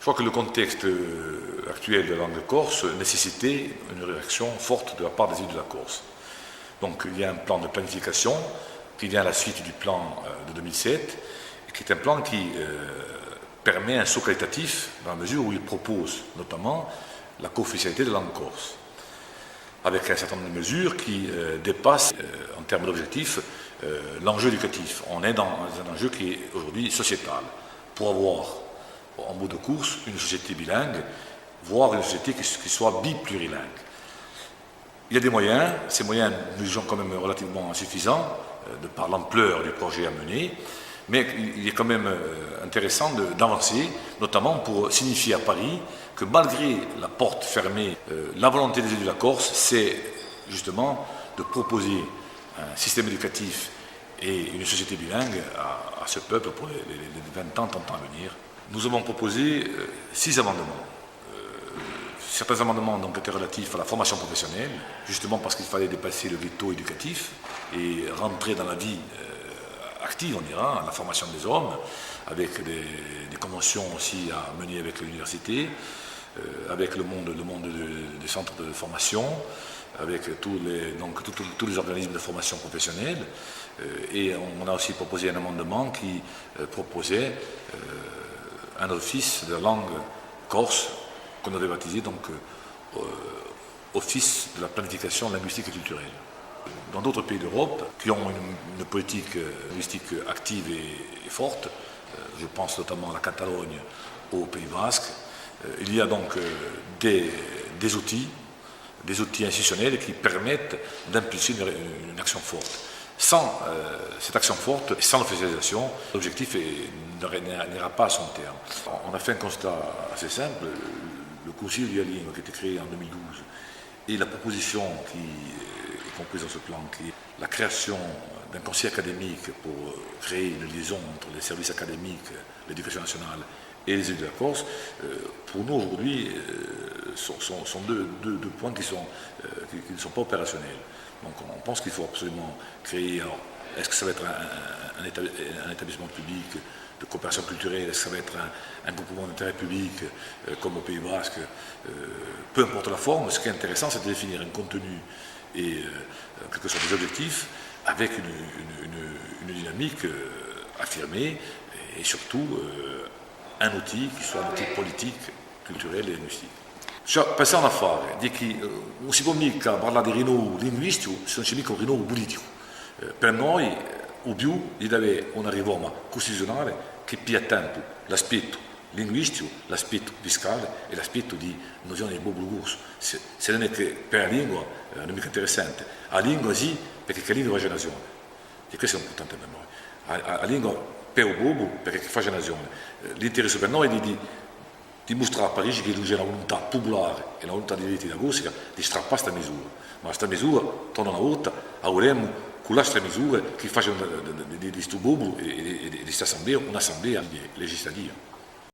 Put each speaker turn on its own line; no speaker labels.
crois que le contexte actuel de la langue corse nécessitait une réaction forte de la part des élus de la Corse. Donc il y a un plan de planification qui vient à la suite du plan de 2007, et qui est un plan qui permet un saut qualitatif dans la mesure où il propose notamment la co-officialité de la langue corse, avec un certain nombre de mesures qui dépassent en termes d'objectifs l'enjeu éducatif. On est dans un enjeu qui est aujourd'hui sociétal, pour avoir en bout de course une société bilingue, voire une société qui soit biplurilingue. Il y a des moyens, ces moyens nous jugeons quand même relativement insuffisants de par l'ampleur du projet à mener, mais il est quand même intéressant d'avancer, notamment pour signifier à Paris que malgré la porte fermée, la volonté des élus de la Corse, c'est justement de proposer un système éducatif et une société bilingue à ce peuple pour les 20 ans, 30 ans à venir. Nous avons proposé 6 amendements. Certains amendements donc, étaient relatifs à la formation professionnelle, justement parce qu'il fallait dépasser le ghetto éducatif et rentrer dans la vie active, on dira, la formation des hommes, avec des conventions aussi à mener avec l'université, avec le monde des centres de formation, avec tous les organismes de formation professionnelle. Et on a aussi proposé un amendement qui proposait un office de la langue corse, qu'on avait baptisé donc Office de la planification linguistique et culturelle. Dans d'autres pays d'Europe qui ont une politique linguistique active et forte, je pense notamment à la Catalogne, au Pays Basque, il y a donc des outils institutionnels qui permettent d'impulser une action forte. Sans cette action forte et sans l'officialisation, l'objectif n'ira pas à son terme. On a fait un constat assez simple. Le Conseil de la langue qui a été créé en 2012 et la proposition qui est comprise dans ce plan, qui est la création d'un conseil académique pour créer une liaison entre les services académiques, l'éducation nationale et les élus de la Corse, pour nous aujourd'hui sont deux points qui ne sont pas opérationnels. Donc on pense qu'il faut absolument créer, alors, est-ce que ça va être un établissement public de coopération culturelle, est-ce que ça va être un groupement d'intérêt public comme au Pays Basque, peu importe la forme, ce qui est intéressant c'est de définir un contenu et quels que soient les objectifs avec une dynamique affirmée et surtout un outil qui soit un outil politique, culturel e linguistico. Pensare a fare di che non si può mica parlare di rinnovo linguistico se non c'è mica un rinnovo politico. Per noi, o più, di avere una riforma costituzionale che pia tempo l'aspetto linguistico, l'aspetto fiscale e l'aspetto di nozione di popolo corso. Se non è che per la lingua non è mica interessante. La lingua sì, perché la lingua fa nazione. E questo è importante per noi. La lingua per il popolo, perché fa nazione. L'interesse per noi è di mostrare a Parigi che c'è una volontà popolare e la volontà di diritti da Corsica di strappare questa misura. Ma questa misura, torna una volta, avremo con queste misure che facciano di questo popolo e di questa assemblea un'assemblea legislativa.